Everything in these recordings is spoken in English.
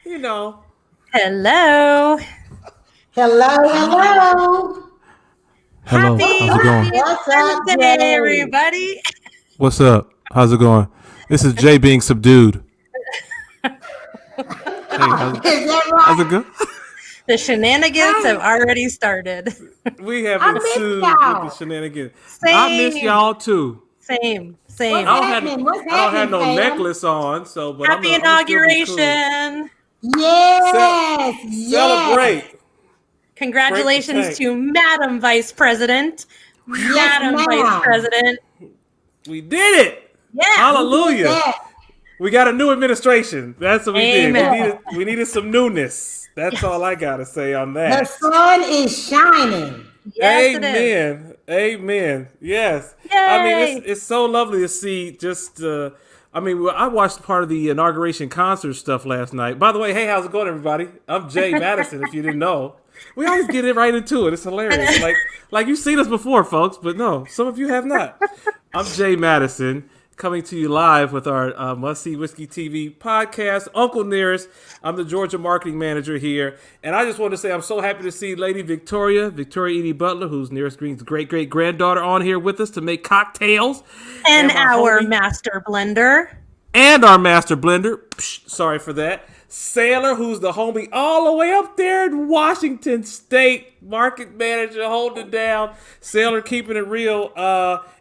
You know. Hello. Hello. Hello. How's it going? What's up, Wednesday, Jay? everybody. What's up? How's it going? This is Jay being subdued. Hey, Is that right? how's it go? The shenanigans have already started. We have I been miss sued y'all. with the shenanigans. Same. I miss y'all too. Same. What's I don't happening? What's I don't have happening, no fam? necklace on, so but Happy I'm gonna still be cool. inauguration. Yes. Celebrate. Congratulations Frank the to Madam Vice President. Madam ma'am. Vice President. We did it. Yeah. Hallelujah. That. We got a new administration. That's what we Amen. did. We needed some newness. That's all I gotta say on The that. sun is shining. Yes, it is. Amen. Yes. Yay. I mean, it's so lovely to see just. I watched part of the inauguration concert stuff last night. By the way, hey, how's it going, everybody? I'm Jay Madison. If you didn't know, we always get it right into it. It's hilarious. Like you've seen us before, folks, but no, some of you have not. I'm Jay Madison, coming to you live with our Must See Whiskey TV podcast, Uncle Nearest. I'm the Georgia marketing manager here, and I just want to say I'm so happy to see Lady Victoria Eady Butler, who's Nearest Green's great granddaughter, on here with us to make cocktails. And my our homie- master blender. and our master blender. Sorry for that. Sailor, who's the homie all the way up there in Washington State, market manager, holding it down. Sailor keeping it real.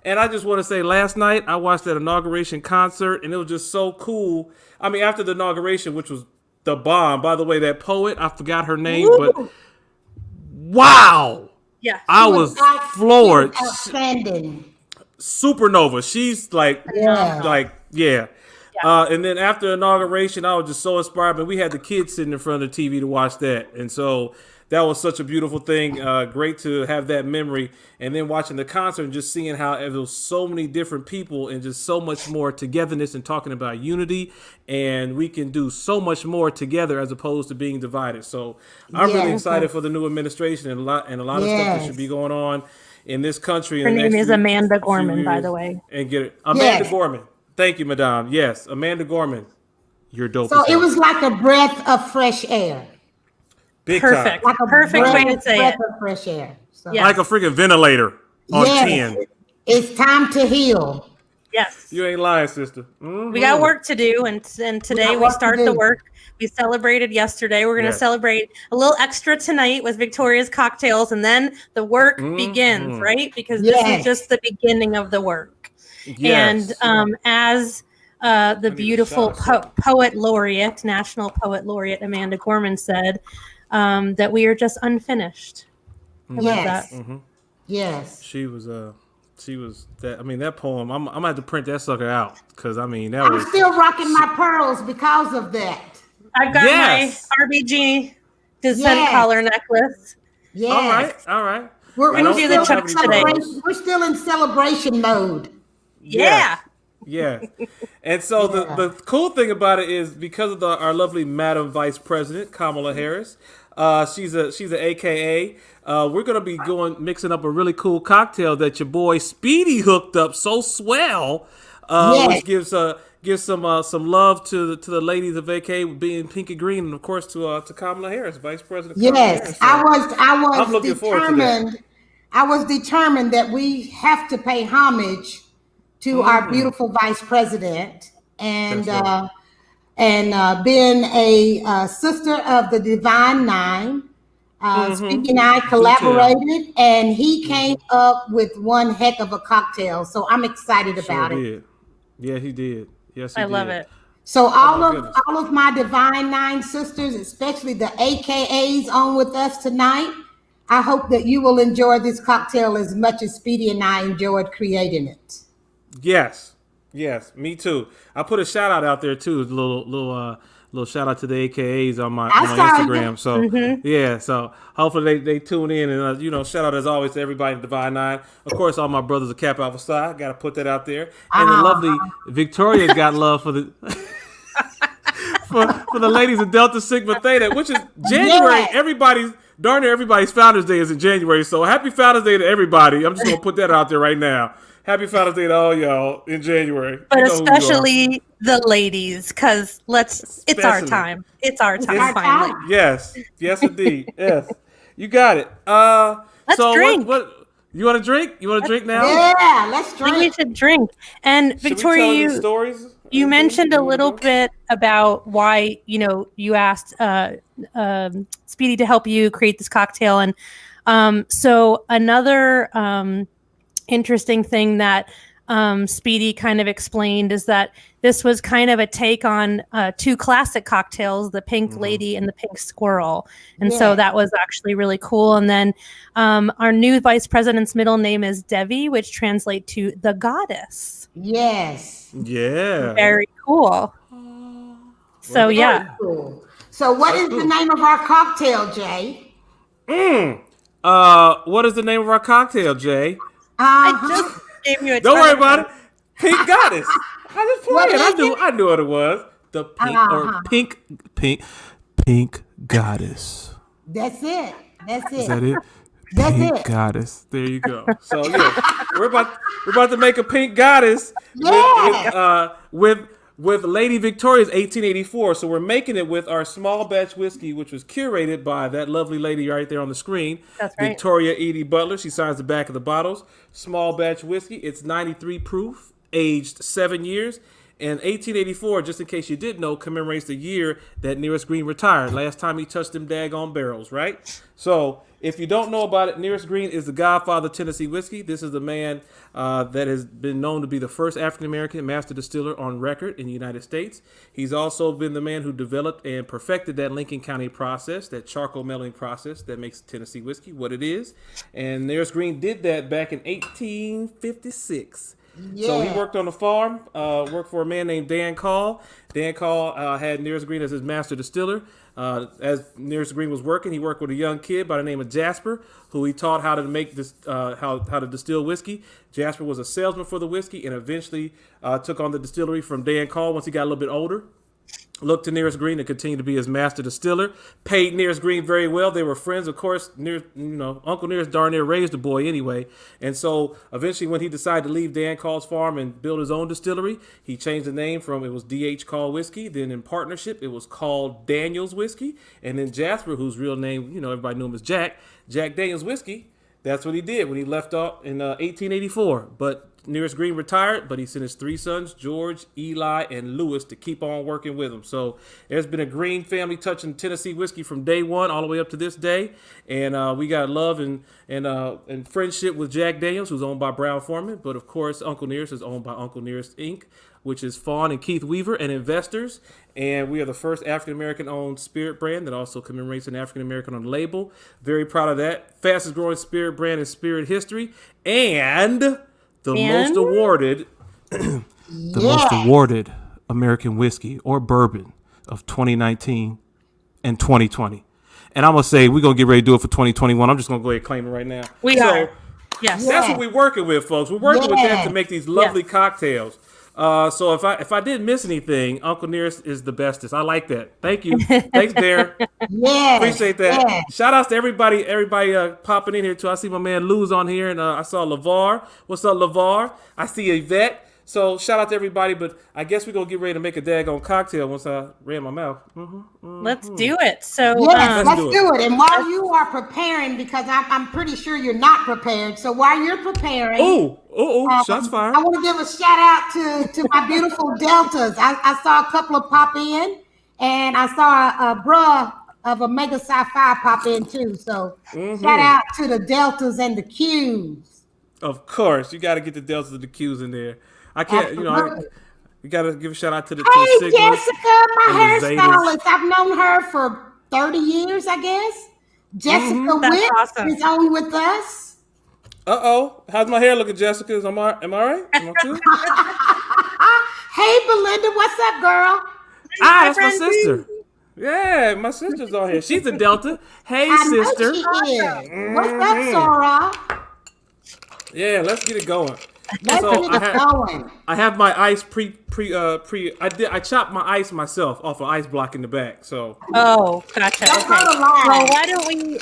And I just want to say, last night I watched that inauguration concert, and it was just so cool. I mean, after the inauguration, which was the bomb. By the way, that poet, I forgot her name, but wow, Yeah. I was floored. Outstanding. Supernova. She's like, Yeah. yeah. And then after inauguration, I was just so inspired. But we had the kids sitting in front of the TV to watch that, and so that was such a beautiful thing. Great to have that memory, and then watching the concert and just seeing how there was so many different people and just so much more togetherness and talking about unity, and we can do so much more together as opposed to being divided. So I'm really excited for the new administration and a lot of stuff that should be going on in this country. Her in the name next is few Amanda Gorman, by years. the way. And get it, Amanda Yes. Gorman. Thank you, Madame. Yes, Amanda Gorman. You're dope. So as it hell. was like a breath of fresh air. Big Perfect. time. Like a Perfect way to say breath it. of fresh air. So, Yeah. Like a freaking ventilator on yes, 10. it's time to heal. Yes. You ain't lying, sister. Mhm. We got work to do, and today got we work to start do. the work. We celebrated yesterday. We're going to Yes. celebrate a little extra tonight with Victoria's cocktails, and then the work begins, right? Because this Yes. is just the beginning of the work. Yes. And as the need a beautiful shot of poet laureate, national poet laureate Amanda Gorman said, that we are just unfinished. I love Yes. that. Yes. she was that. I mean, that poem. I'm gonna have to print that sucker out because I mean that I'm was. still rocking my pearls because of that. I've got Yes. my RBG descent Yes. collar necklace. Yes. All right. We're, I don't do the still have chucks any today. pearls. We're still in celebration mode. Yeah. Yeah. And so the cool thing about it is because of our lovely Madam Vice President Kamala Harris, she's an AKA. We're gonna be mixing up a really cool cocktail that your boy Speedy hooked up so swell, which gives some love to the ladies of AKA being pink and green, and of course to Kamala Harris, Vice President. Kamala Yes, Harris. I was I'm looking forward to that. determined. I was determined that we have to pay homage to our beautiful vice president, and That's being a sister of the Divine Nine. Speedy and I collaborated, and he came up with one heck of a cocktail. So I'm excited about it. Did. Yeah, he did. Yes, he I did. love it. So goodness. all of my Divine Nine sisters, especially the AKAs on with us tonight, I hope that you will enjoy this cocktail as much as Speedy and I enjoyed creating it. Yes, me too. I put a shout out there too, a little shout out to the AKAs on my Instagram. So yeah, so hopefully they tune in and shout out as always to everybody in Divine Nine. Of course, all my brothers of Kappa Alpha Psi. Got to put that out there. And the lovely Victoria's got love for the for the ladies of Delta Sigma Theta, which is January. Yes. Darn near everybody's Founders Day is in January. So happy Founders Day to everybody. I'm just gonna put that out there right now. Happy Father's Day to all y'all in January. But You know who you are. especially the ladies, because it's our Especially. time. It's our time, our finally. time. Yes, indeed. Yes, you got it. Let's so drink. What you want to drink? You want to drink now? Yeah, let's I think we drink. should drink. And Should we Victoria, tell any you stories? you Anything? mentioned a You wanna little go? bit about why, you asked Speedy to help you create this cocktail. And so another interesting thing that Speedy kind of explained is that this was kind of a take on two classic cocktails, the Pink Lady and the Pink Squirrel. And so Yeah. that was actually really cool. And then our new vice president's middle name is Devi, which translates to the goddess. Yes. Yeah. Very cool. So yeah. Cool. So what is the name of our cocktail, Jay? What is the name of our cocktail, Jay? I just gave you a Don't ton worry of about it. Pink Goddess. I just What playing. is I knew what it was. The pink or pink goddess. That's it. That's Is it. that it? That's Pink it. Goddess. There you go. So yeah, we're about to make a pink goddess Yeah. with Lady Victoria's 1884. So we're making it with our small batch whiskey, which was curated by that lovely lady right there on the screen. That's right. Victoria Eady Butler. She signs the back of the bottles. Small batch whiskey. It's 93 proof, aged 7 years. And 1884, just in case you didn't know, commemorates the year that Nearest Green retired. Last time he touched them daggone barrels, right? So if you don't know about it, Nearest Green is the godfather of Tennessee whiskey. This is the man that has been known to be the first African-American master distiller on record in the United States. He's also been the man who developed and perfected that Lincoln County process, that charcoal mellowing process that makes Tennessee whiskey what it is. And Nearest Green did that back in 1856. So he worked on the farm, worked for a man named Dan Call. Dan Call had Nearest Green as his master distiller. As Nearest Green was working, he worked with a young kid by the name of Jasper, who he taught how to make this, how to distill whiskey. Jasper was a salesman for the whiskey and eventually took on the distillery from Dan Call once he got a little bit older. Looked to Nearest Green to continue to be his master distiller. Paid Nearest Green very well. They were friends, of course. Uncle Nearest darn near raised the boy anyway. And so eventually, when he decided to leave Dan Call's farm and build his own distillery, he changed the name from it was D.H. Call Whiskey. Then in partnership, it was called Daniels Whiskey. And then Jasper, whose real name, everybody knew him as Jack Daniels Whiskey. That's what he did when he left off in 1884. But Nearest Green retired, but he sent his three sons, George, Eli, and Lewis, to keep on working with him. So there's been a Green family touching Tennessee whiskey from day one all the way up to this day. And we got love and friendship with Jack Daniels, who's owned by Brown Forman. But of course, Uncle Nearest is owned by Uncle Nearest Inc., which is Fawn and Keith Weaver and investors. And we are the first African-American owned spirit brand that also commemorates an African-American on the label. Very proud of that. Fastest growing spirit brand in spirit history. And the most awarded American whiskey or bourbon of 2019 and 2020. And I'm going to say we're going to get ready to do it for 2021. I'm just going to go ahead and claim it right now. We are. Yes. That's what we're working with, folks. We're working with that to make these lovely cocktails. So if I didn't miss anything, Uncle Nearest is the bestest. I like that. Thank you. Thanks, Darren. Yeah. Appreciate that. Yeah. Shout outs to everybody popping in here too. I see my man Lou's on here, and I saw LeVar. What's up, LeVar? I see Yvette. So shout out to everybody, but I guess we're gonna get ready to make a daggone cocktail once I ran my mouth. Let's do it. So Yes, let's do do it. And while you are preparing, because I'm pretty sure you're not prepared. So while you're preparing, shots fired. I want to give a shout out to my beautiful Deltas. I saw a couple of pop in, and I saw a bruh of a Mega Sci-Fi pop in too. So shout out to the Deltas and the Qs. Of course, you got to get the Deltas and the Qs in there. I can't, you got to give a shout out to the Hey, Sigmas Jessica, my and the hairstylist. I've known her for 30 years, I guess. Jessica That's Witt awesome. is on with us. How's my hair looking, Jessica? Am I right? Am I good? Hey, Belinda, what's up, girl? That's my sister. Yeah, my sister's on here. She's a Delta. Hey, I know sister. she is. What's up, Sora? Yeah, let's get it going. Let's So get it going. I have my ice I chopped my ice myself off an ice block in the back. So Oh, gotcha. Don't Okay. go to line. Well, why don't we?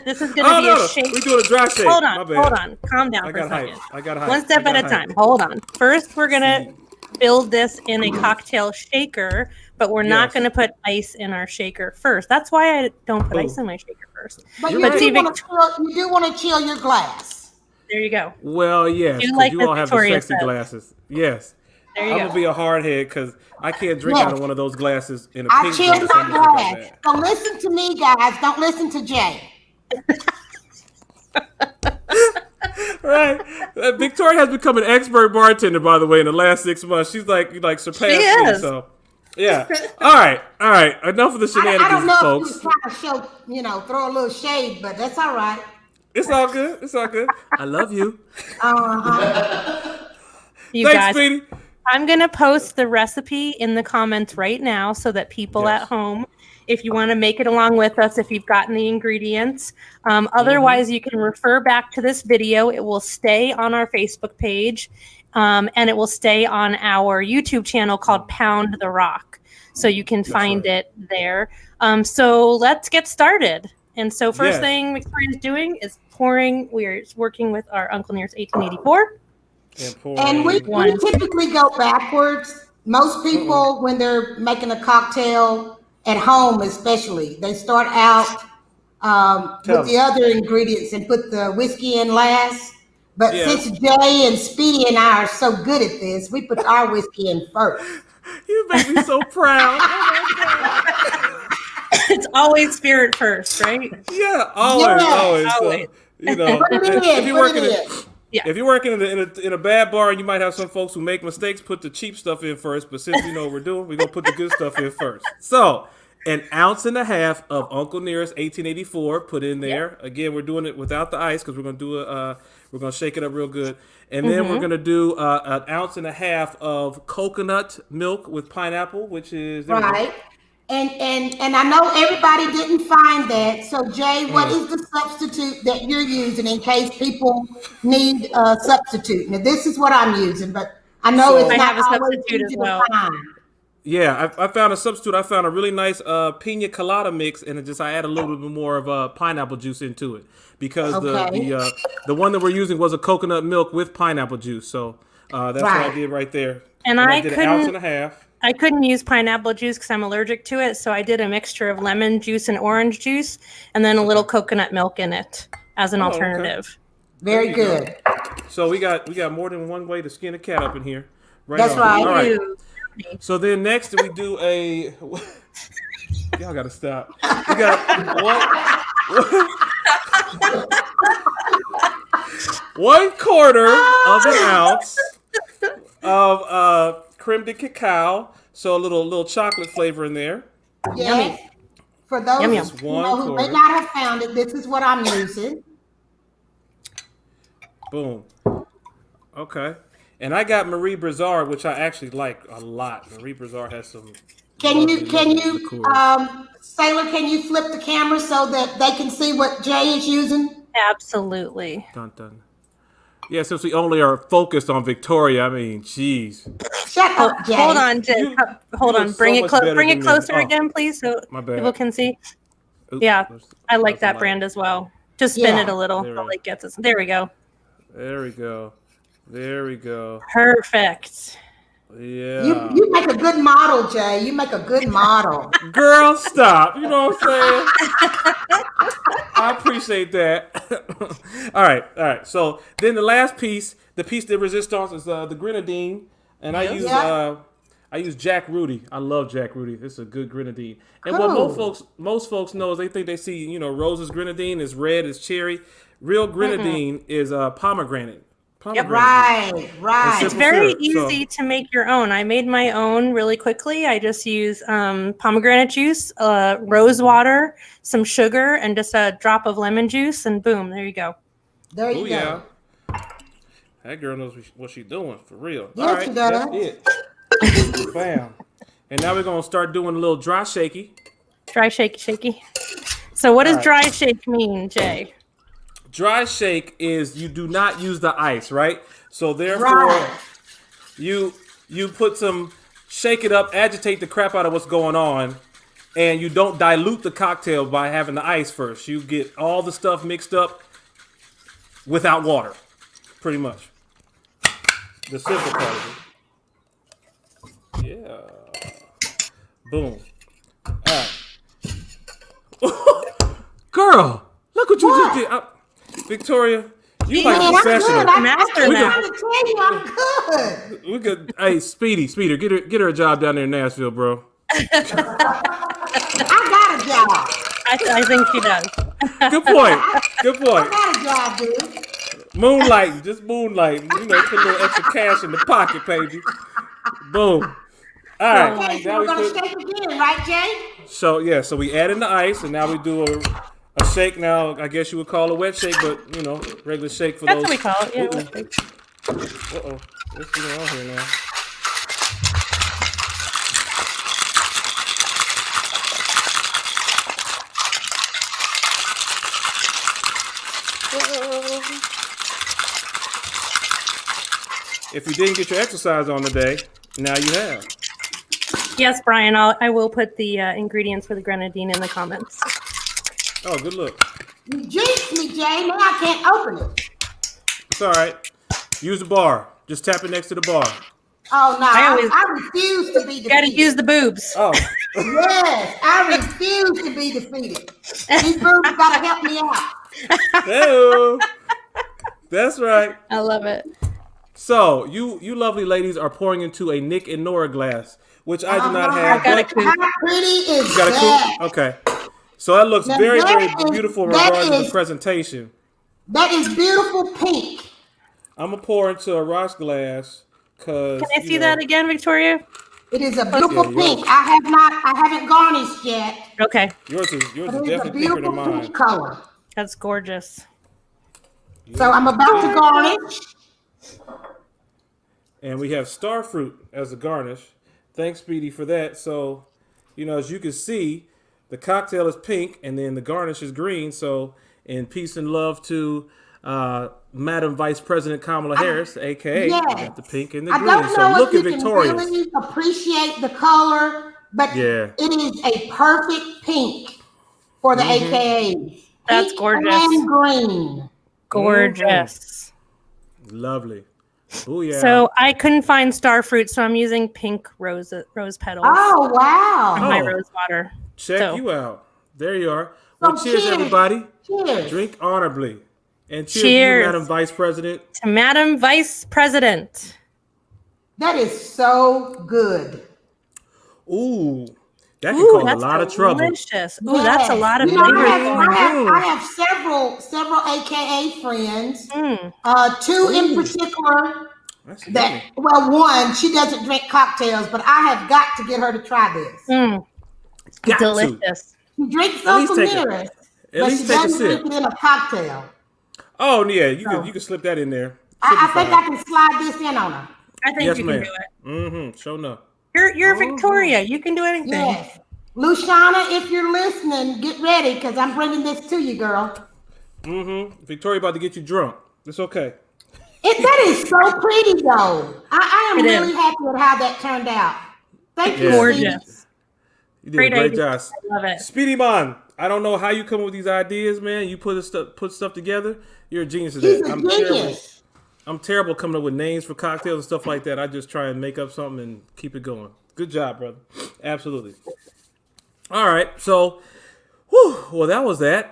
This is gonna be a shake. We're doing a dry shake. Hold My on, bad. hold on. Calm down I for a got hype. second. I got hype. One step at a time. Hold on. First, we're gonna build this in a cocktail shaker, but we're not gonna put ice in our shaker first. That's why I don't put ice in my shaker first. But you But see, do want to chill your glass. there you go. Well, yes, You 'cause like you the all have the Victoria sexy set. glasses. Yes. There you I'm go. gonna be a hard head because I can't drink out of one of those glasses in a I pink chilled glass. my I'm gonna drink glass. like So listen to me, guys. Don't listen to Jay. that. Right. Victoria has become an expert bartender, by the way, in the last 6 months. She's like surpassed me. is. So yeah. All right. Enough of the I shenanigans, don't know if folks. he was trying to show, throw a little shade, but that's all right. It's all good. It's all good. I love you. You Thanks, guys. Speedy. I'm going to post the recipe in the comments right now so that people Yes. at home, if you want to make it along with us, if you've gotten the ingredients. Otherwise, you can refer back to this video. It will stay on our Facebook page, and it will stay on our YouTube channel called Pound the Rock. So you can find it there. So let's get started. And so first thing Victoria's doing is pouring. We're working with our Uncle Near's 1884. And we typically go backwards. Most people, when they're making a cocktail at home, especially, they start out with the other ingredients and put the whiskey in last. But since Jay and Speedy and I are so good at this, we put our whiskey in first. You make me so proud. Oh my God. It's always spirit first, right? Yeah, always. So, if you're working in a bad bar, you might have some folks who make mistakes, put the cheap stuff in first. But since we know what we're doing, we're gonna put the good stuff in first. So, 1.5 ounces of Uncle Nearest 1884 put in there. Yep. Again, we're doing it without the ice because we're gonna do we're gonna shake it up real good, and then we're gonna do 1.5 ounces of coconut milk with pineapple, which is right. And I know everybody didn't find that. So Jay, what is the substitute that you're using in case people need a substitute? Now this is what I'm using, but I know it's not always easy to find. Yeah, I found a substitute. I found a really nice pina colada mix, and I add a little bit more of pineapple juice into it because the one that we're using was a coconut milk with pineapple juice. So that's what I did right there. And I did 1.5 ounces. I couldn't use pineapple juice because I'm allergic to it, so I did a mixture of lemon juice and orange juice, and then a little coconut milk in it as an alternative. Okay. Very good. So we got more than one way to skin a cat up in here. That's right. All right. So then next we do a. Y'all gotta stop. We got one quarter of an ounce of Creme De Cacao, so a little chocolate flavor in there. Yes. For those who may not have found it, this is what I'm using. Boom. Okay. And I got Marie Brizard, which I actually like a lot. Marie Brizard has some. Can you, Sailor, can you flip the camera so that they can see what Jay is using? Absolutely. Dun, dun. Yeah, since we only are focused on Victoria, I mean, jeez. Shut up, Jay. Hold on, Jay. Hold on. Bring it closer again, please, so people can see. Oops. Yeah, I like that brand as well. Just spin it a little. All it gets us. There we go. There we go. There we go. Perfect. Yeah. You make a good model, Jay. You make a good model. Girl, stop. You know what I'm saying? I appreciate that. All right. So then the last piece, the piece de resistance, is the Grenadine, and I use Jack Rudy. I love Jack Rudy. This is a good Grenadine. And what most folks know is they think they see Rose's Grenadine is red, is cherry. Real Grenadine is pomegranate. Yep. Right. It's very easy to make your own. I made my own really quickly. I just use pomegranate juice, rose water, some sugar, and just a drop of lemon juice, and boom, there you go. There you go. That girl knows what she's doing, for real. Yes, all right, that's it. Bam. And now we're going to start doing a little dry shaky. Dry shaky. So what does dry shake mean, Jay? dry shake is you do not use the ice, right? So therefore, Right. you put some, shake it up, agitate the crap out of what's going on, and you don't dilute the cocktail by having the ice first. You get all the stuff mixed up without water, pretty much. The simple part of it. Yeah. Boom. All right. Girl, look what you just did. Victoria, you like Man, I'm professional. good. I'm Master trying that. to tell you I'm good. We could, hey, Speedy, get her a job down there in Nashville, bro. I got a job. I think she does. Good point. Good I point. got a job, dude. Moonlighting, just moonlighting. You know, put a little extra cash in the pocket, baby. Boom. All right. Okay, so Now we're we gonna put, shake again, right, Jay? so yeah, so we add in the ice, and now we do a shake. Now I guess you would call it a wet shake, but you know, regular shake for That's those. what we call it. Yeah. Uh-oh. let's see. Uh-oh. What's going on here now? If you didn't get your exercise on today, now you have. Yes, Brian. I will put the ingredients for the grenadine in the comments. Oh, good look. You jinxed me, Jay. Now I can't open it. It's all right. Use the bar. Just tap it next to the bar. Oh no, I always- I refuse to be You got to defeated. use the boobs. Oh, Yes, I refuse to be defeated. These boobs gotta help me out. hey, that's right. I love it. So you lovely ladies are pouring into a Nick and Nora glass, which I do not have. I got a but- coupe. How pretty is You got a that? coupe? Okay. So that looks Now very, that very is- beautiful that regarding the is- presentation. That is beautiful pink. I'm gonna pour into a rocks glass because. Can I see that again, Victoria? It is a beautiful Yeah, pink. I haven't garnished yet. Okay. Yours is But it is a definitely pinker than beautiful mine. pink color. That's gorgeous. So I'm about to garnish. And we have star fruit as a garnish. Thanks, Speedy, for that. So, you know, as you can see, the cocktail is pink and then the garnish is green. So, in peace and love to Madam Vice President Kamala Harris, aka Yes. we got the pink and the I green. don't So know look if you at can Victoria's. really appreciate the color, but Yeah. it is a perfect pink for the AKAs. That's Pink gorgeous. and green. Gorgeous. Lovely. Oh yeah. So I couldn't find star fruit, so I'm using pink rose petals Oh wow! in my Oh. rose water. Check so- you out. There you are. So Well, cheers, everybody. Cheers. Drink honorably. And cheers, to Cheers. you, Madam Vice President. To Madam Vice President. That is so good. Ooh, that can Ooh, cause a that's lot of trouble. delicious. Ooh, that's a Yes. lot of You know, flavor. I have several AKA friends. Mm. Two in particular. That's That yummy. well, one she doesn't drink cocktails, but I have got to get her to try this. Mm. Got to. Delicious. She drinks At least Uncle take a- Nearest, At but least she take a doesn't sip. drink it in a cocktail. Oh yeah, you can slip that in there. I think I Simplified. can slide this in on her. I think Yes, you ma'am. can do it. Mm-hmm. Show enough. You're Victoria. You can do anything. Yes. Luciana, if you're listening, get ready because I'm bringing this to you, girl. Mm-hmm. Victoria about to get you drunk. It's okay. That is so pretty, though. I am It really is. happy with how that turned out. Thank you, Yeah. Gorgeous. You did Great a great idea. job. I love it. Speedy Man, I don't know how you come up with these ideas, man. You put stuff together. You're a genius at He's that. a I'm terrible. genius. I'm terrible coming up with names for cocktails and stuff like that. I just try and make up something and keep it going. Good job, brother. Absolutely. All right, so, well, that was that.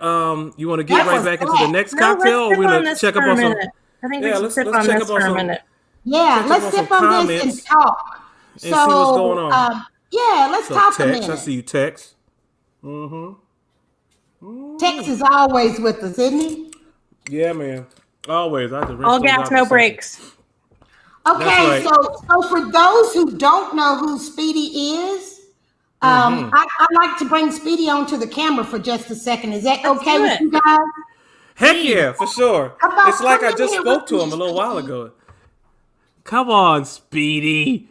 You want to get That right was back into that. the next No, cocktail, or let's we sip on gonna this check for up a on some? minute. I think Yeah, we should let's sip check on up this on for a some- minute. Yeah, Check let's out sip some on this comments and talk. and see what's going on. Yeah, let's So talk a Tex, I minute. see you, Tex. Tex is always with us, isn't he? Yeah, man. Always. I have to rinse All those out gas, in a no second. breaks. Okay, right. so for those who don't know who Speedy is, Mm-hmm. I'd like to bring Speedy onto the camera for just a second. Is that Let's okay do with it. you guys? Heck yeah, for sure. How about It's like I come just in here spoke with to me, him a little while Speedy? ago. Come on, Speedy.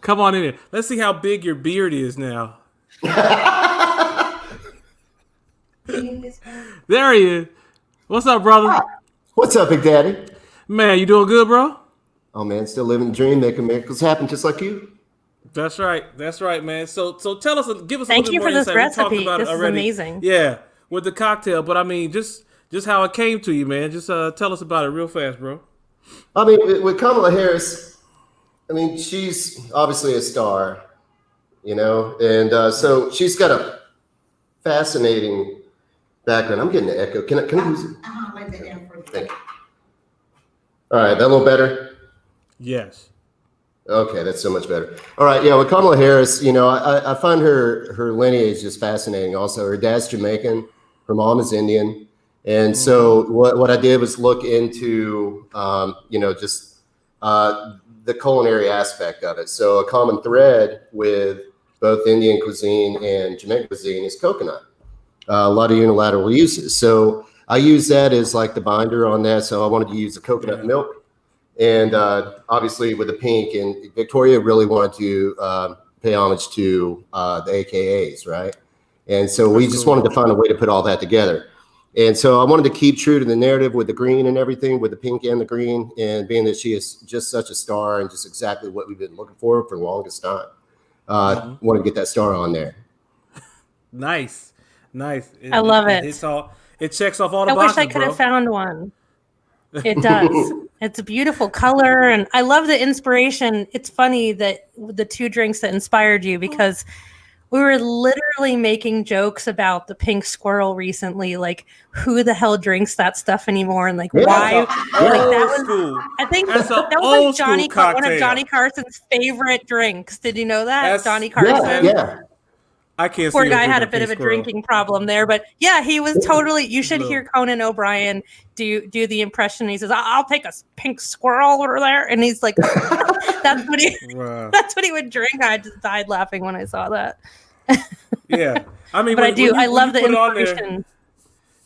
Come on in here. Let's see how big your beard is now. There he is. What's up, brother? What's up, Big Daddy? Man, you doing good, bro? Oh man, still living the dream, making miracles happen, just like you. That's right, man. So tell us, give us. Thank a little you bit for more this insight. recipe. We talked about This it is already. amazing. Yeah, with the cocktail, but I mean, just how it came to you, man. Just tell us about it real fast, bro. I mean, with Kamala Harris, I mean, she's obviously a star, you know, and so she's got a fascinating background. I'm getting the echo. Can I use it? Thank you. All right, that a little better? Yes. Okay, that's so much better. All right, yeah, with Kamala Harris, you know, I find her lineage just fascinating. Also, her dad's Jamaican, her mom is Indian, and so what I did was look into, you know, just the culinary aspect of it. So a common thread with both Indian cuisine and Jamaican cuisine is coconut. A lot of unilateral uses. So I use that as like the binder on that. So I wanted to use the coconut milk. And obviously with the pink, and Victoria really wanted to pay homage to the AKAs, right? And so we just wanted to find a way to put all that together. And so I wanted to keep true to the narrative with the green and everything, with the pink and the green, and being that she is just such a star and just exactly what we've been looking for the longest time. Wanted to get that star on there. Nice. I love it. It checks off all the I boxes, wish I could bro. have found one. It does. It's a beautiful color, and I love the inspiration. It's funny that the two drinks that inspired you, because we were literally making jokes about the pink squirrel recently, like who the hell drinks that stuff anymore, and like why? Like that was, I think that was like one of Johnny Carson's favorite drinks. Did you know that? Johnny Carson. Yeah. I can't. Poor guy had a bit of a drinking problem there, but yeah, he was totally. You should hear Conan O'Brien do the impression. He says, "I'll take a pink squirrel over there," and he's like, "That's what he. Wow. That's what he would drink." I just died laughing when I saw that. Yeah, I mean, but I love the inspiration.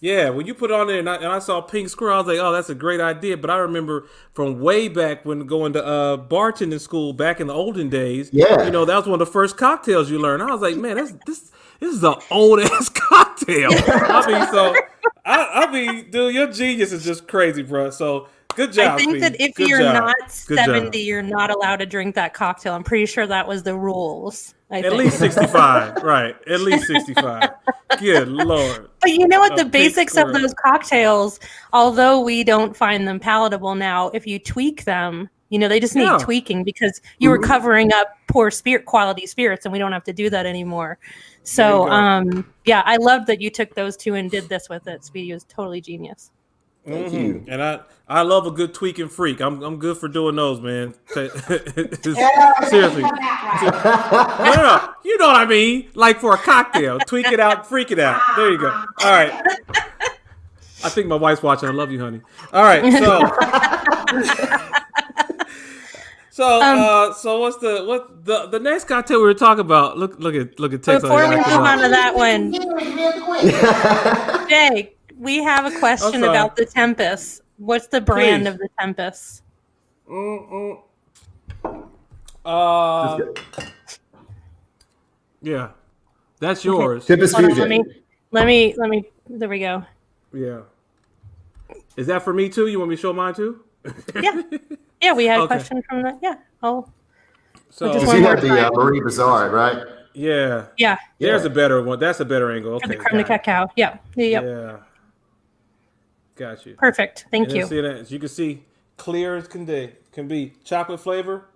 Yeah, when you put it on there and I saw pink squirrel, I was like, oh, that's a great idea. But I remember from way back when going to bartending school back in the olden days, you know, that was one of the first cocktails you learned. I was like, man, this is an old ass cocktail. I mean, dude, your genius is just crazy, bro. So good job. I think that if you're not 70, you're not allowed to drink that cocktail. I'm pretty sure that was the rules. At least 65, right? At least 65. Good Lord. But you know what? The basics of those cocktails, although we don't find them palatable now, if you tweak them, you know, they just need tweaking, because you were covering up poor quality spirits, and we don't have to do that anymore. So, yeah, I love that you took those two and did this with it. Speedy was totally genius. Thank you. And I love a good tweak and freak. I'm good for doing those, man. Seriously. No. You know what I mean? Like for a cocktail. Tweak it out, freak it out. There you go. All right. I think my wife's watching. I love you, honey. All right. So what's the next cocktail we were talking about? Look at text. Before we move on to that one, Jay, we have a question about the Tempest. What's the brand of the Tempest? Yeah, that's yours. Tempest Fusion. Let me. There we go. Yeah. Is that for me too? You want me to show mine too? Yeah, we had a question from that. Yeah. Oh. So you have the Marie Bazaar, right? Yeah. Yeah. There's a better one. That's a better angle. Okay. The Creme De Cacao. Yeah. Yep. Yeah. Got you. Perfect. Thank you. See that? As you can see, clear as can be. Chocolate flavor,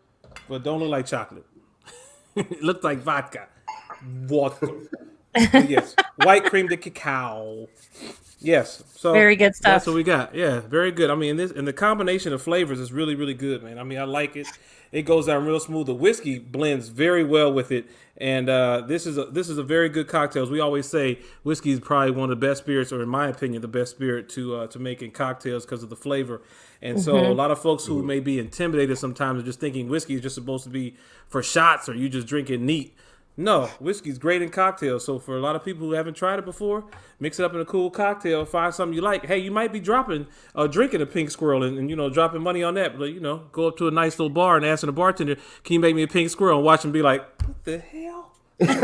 but don't look like chocolate. It looks like vodka. Water. Yes. White Creme De Cacao. Yes. So very good stuff. That's what we got. Yeah, very good. I mean, the combination of flavors is really, really good, man. I mean, I like it. It goes down real smooth. The whiskey blends very well with it, and this is a very good cocktail. As we always say, whiskey is probably one of the best spirits, or in my opinion, the best spirit to making cocktails because of the flavor. And so a lot of folks who may be intimidated sometimes are just thinking whiskey is just supposed to be for shots, or you just drink it neat. No, whiskey's great in cocktails. So for a lot of people who haven't tried it before, mix it up in a cool cocktail, find something you like. Hey, you might be drinking a pink squirrel and dropping money on that. But, go up to a nice little bar and ask the bartender, can you make me a pink squirrel? And watch him be like, what the hell? But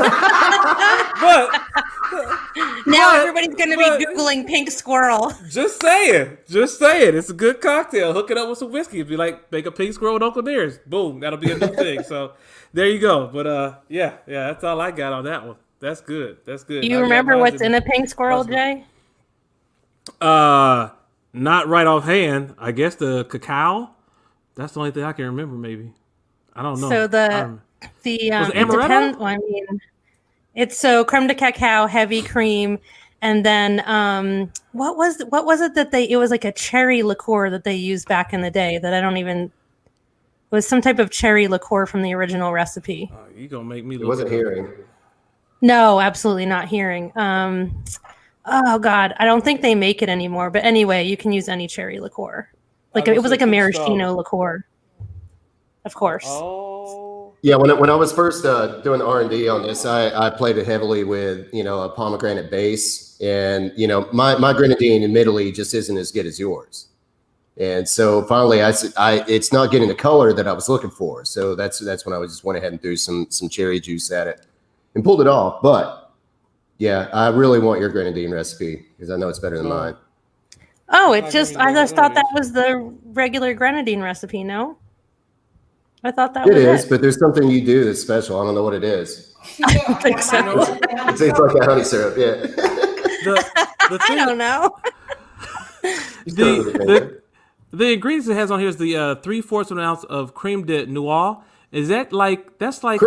now everybody's going to be Googling pink squirrel. Just saying. It's a good cocktail. Hook it up with some whiskey. If you like, make a pink squirrel with Uncle Nearest. Boom, that'll be a new thing. So there you go. But yeah, that's all I got on that one. That's good. Do you remember what's in a pink squirrel, Jay? Not right offhand. I guess the cacao. That's the only thing I can remember. Maybe I don't know. So was it it amaretto? depends. Well, I mean, it's so creme de cacao, heavy cream, and then what was it that it was like a cherry liqueur that they used back in the day that I don't even. It was some type of cherry liqueur from the original recipe. You gonna make me? It wasn't hearing. No, absolutely not hearing. Oh God, I don't think they make it anymore. But anyway, you can use any cherry liqueur. Like it was like a maraschino liqueur. Of course. Oh. Yeah, when I was first doing R&D on this, I played it heavily with a pomegranate base, and my Grenadine admittedly just isn't as good as yours, and so finally it's not getting the color that I was looking for. So that's when I just went ahead and threw some cherry juice at it and pulled it off. But yeah, I really want your Grenadine recipe because I know it's better than mine. Oh, I just thought that was the regular Grenadine recipe. No, I thought that it was is, but there's something you do that's special. I don't know what it is. I don't think so. It tastes like a honey syrup. Yeah. The thing, I don't know. the ingredients it has on here is the 3/4 of an ounce of creme de noix. Is that that's like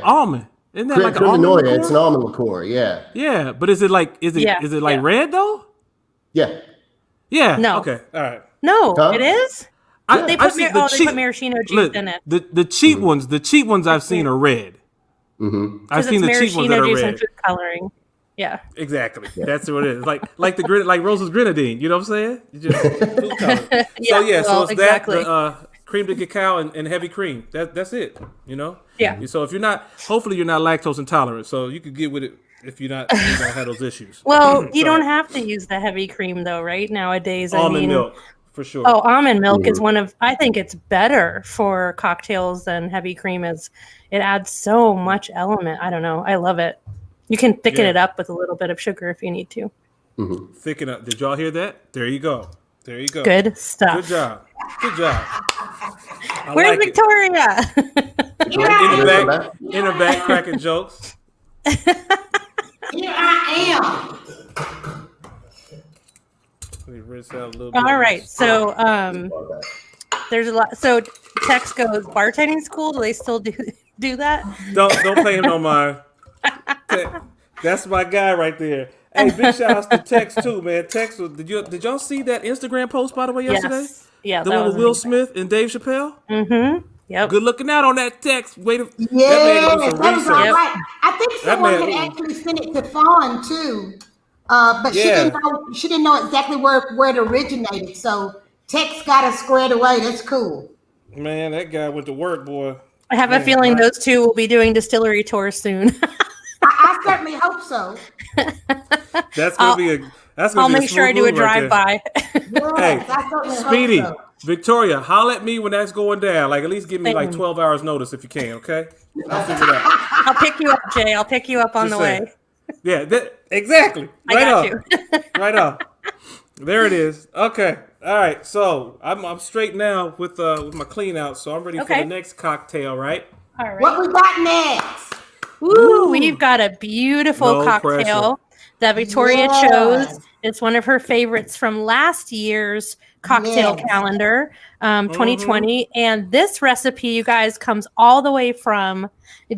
almond? Isn't that like an almond liqueur? It's an almond liqueur. Yeah. Yeah, but is it like red though? Yeah. Yeah. No. Okay. All right. No, Huh? it is. They put maraschino juice in it. The cheap ones I've seen are red. Mm-hmm. I've seen the cheap ones that are juice red. And food coloring. Yeah. Exactly. That's what it is. Like Rose's Grenadine. You know what I'm saying? You just food coloring. So it's exactly. that creme de cacao and heavy cream. That's it. Yeah. So if hopefully you're not lactose intolerant. So you could get with it if you're not have those issues. Well, you don't have to use the heavy cream though, right? Nowadays, Almond milk. For sure. Oh, almond milk is I think it's better for cocktails than heavy cream is. It adds so much element. I don't know. I love it. You can thicken it up with a little bit of sugar if you need to. Mm-hmm. Thicken up. Did y'all hear that? There you go. Good stuff. Good job. Where's Victoria? In her back cracking jokes. Here I am. Let me rinse out a little bit. All right. So there's a lot. So Tex goes bartending school. Do they still do that? Don't pay him no mind. That's my guy right there. Hey, big shout outs to Tex too, man. Tex, did y'all see that Instagram post by the way yesterday? Yes. Yeah. The one with Will Smith and Dave Chappelle? Mm-hmm. Yep. Good looking out on that Tex. Yeah, that man that was all right. I think someone had actually sent it to Fawn too. But she didn't know exactly where it originated. So Tex got us squared away. That's cool. Man, that guy went to work, boy. I have a feeling those two will be doing distillery tours soon. I certainly hope so. That's gonna be I'll make sure I do a drive-by. Yes, I Speedy, hope so. Victoria, holler at me when that's going down. Like at least give me like 12 hours notice if you can, okay? I'll figure it out. I'll pick you up, Jay. I'll pick you up on the way. Yeah, exactly. I got you. Right on. There it is. Okay. All right. So I'm straight now with my clean out. So I'm ready for the next cocktail, right? All right. What we got next? Ooh, we've got a beautiful cocktail that Victoria chose. It's one of her favorites from last year's cocktail calendar, 2020. And this recipe, you guys, comes all the way from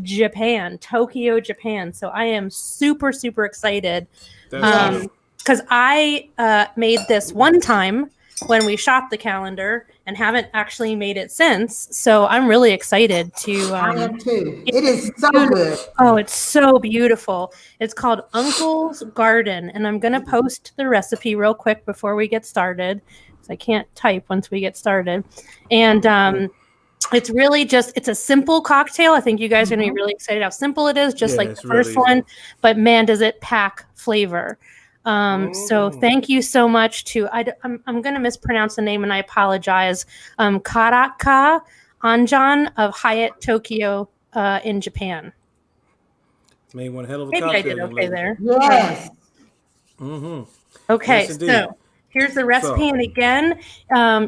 Japan, Tokyo, Japan. So I am super, super excited because I made this one time when we shot the calendar and haven't actually made it since. So I'm really excited to. I am too. It is so good. Oh, it's so beautiful. It's called Uncle's Garden. And I'm going to post the recipe real quick before we get started. I can't type once we get started. And it's really it's a simple cocktail. I think you guys are going to be really excited how simple it is, just like the first one. But man, does it pack flavor. So thank you so much to, I'm going to mispronounce the name and I apologize. Karaka Anjan of Hyatt Tokyo in Japan. Made one hell of a Maybe cocktail. I did okay there. Yes. Okay, Yes, indeed. so here's the recipe, and again,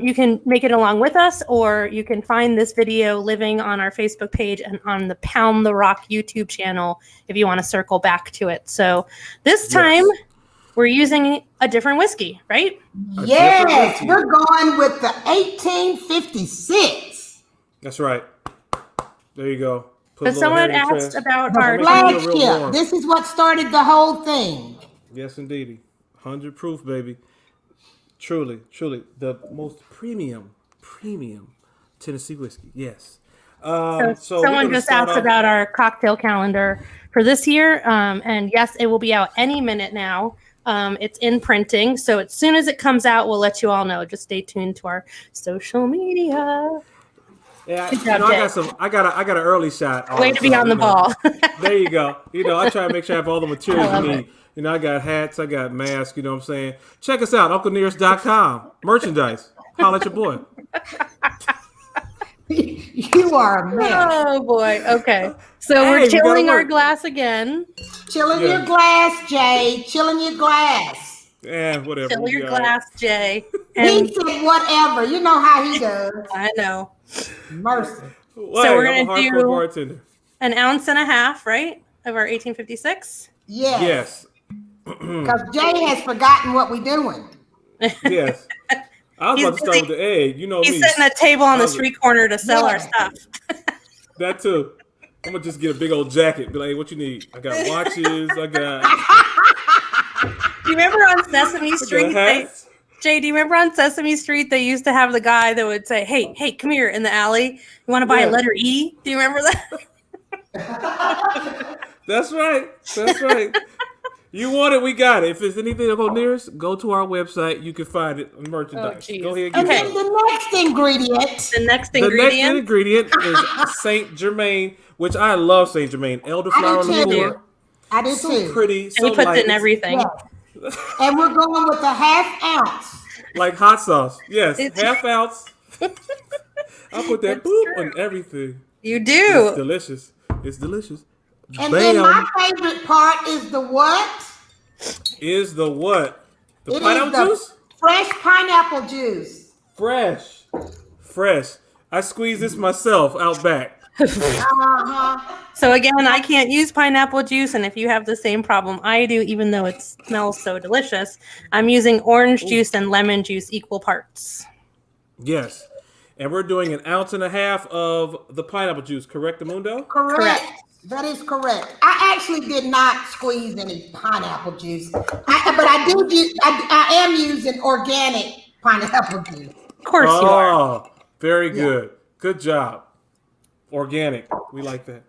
you can make it along with us, or you can find this video living on our Facebook page and on the Pound the Rock YouTube channel if you want to circle back to it. So this time, we're using a different whiskey, right? Yes, we're going with the 1856. That's right. There you go. Put a But little someone hair in your asked trash. about The our Make it real flagship. warm. This is what started the whole thing. Yes, indeedy. 100 proof, baby. Truly, the most premium Tennessee whiskey. Yes. So someone just asked about our cocktail calendar for this year, and yes, it will be out any minute now. It's in printing, so as soon as it comes out, we'll let you all know. Just stay tuned to our social media. Yeah, Good job, I got an early shot. Way to be on the ball. There you go. I try to make sure I have all the materials you need. I got hats, I got masks, you know what I'm saying? Check us out, UncleNearest.com. Merchandise. Holla at your boy. You are a mess. Oh boy. Okay. So Hey, we're we gotta chilling our work. glass again. Chilling Yeah. your glass, Jay. Chilling your glass. Yeah, whatever. Chill we your got it. glass, Jay. He And said whatever. You know how he does. I know. Mercy. Well, So hey, we're I'm a gonna hardcore do- bartender. An ounce and a half, right? Of our 1856. Yes. Yes. Because Jay has forgotten what we're doing. Yes. I was He's about to start with the egg. You know He's me. setting a table on the How's it? street corner to sell our Yeah. stuff. That too. I'm gonna just get a big old jacket. Be like, hey, what you need? I got watches. I got Do you remember on Sesame Street? hats. Jay, do you remember on Sesame Street they used to have the guy that would say, "Hey, come here," in the alley. You want to buy Yeah. a letter E? Do you remember that? That's right. That's right. You want it, we got it. If there's anything to go nearest, go to our website. You can find it on merchandise. geez. Go ahead and Okay. get it. The next ingredient. The next The next ingredient. ingredient is Saint Germain, which I love Saint Germain. Elderflower I do too. liqueur. I do So too. pretty, And so we put light. it in everything. Yeah. And we're going with a half ounce. Like hot sauce. Yes, It's- half ounce. I put that It's boop true. on everything. You It's do. delicious. It's delicious. And then Bam my favorite part is the what? is the what? The It is pineapple the juice? fresh pineapple juice. Fresh. I squeeze this myself out back. Uh-huh. So again, I can't use pineapple juice, and if you have the same problem I do, even though it smells so delicious, I'm using orange juice and lemon juice equal parts. Yes. And we're doing an ounce and a half of the pineapple juice, correct, Amundo? Correct. That is correct. I actually did not squeeze any pineapple juice, but I do use. I am using organic pineapple juice. Of course you are. Oh, very good. Good job. Organic. We like that.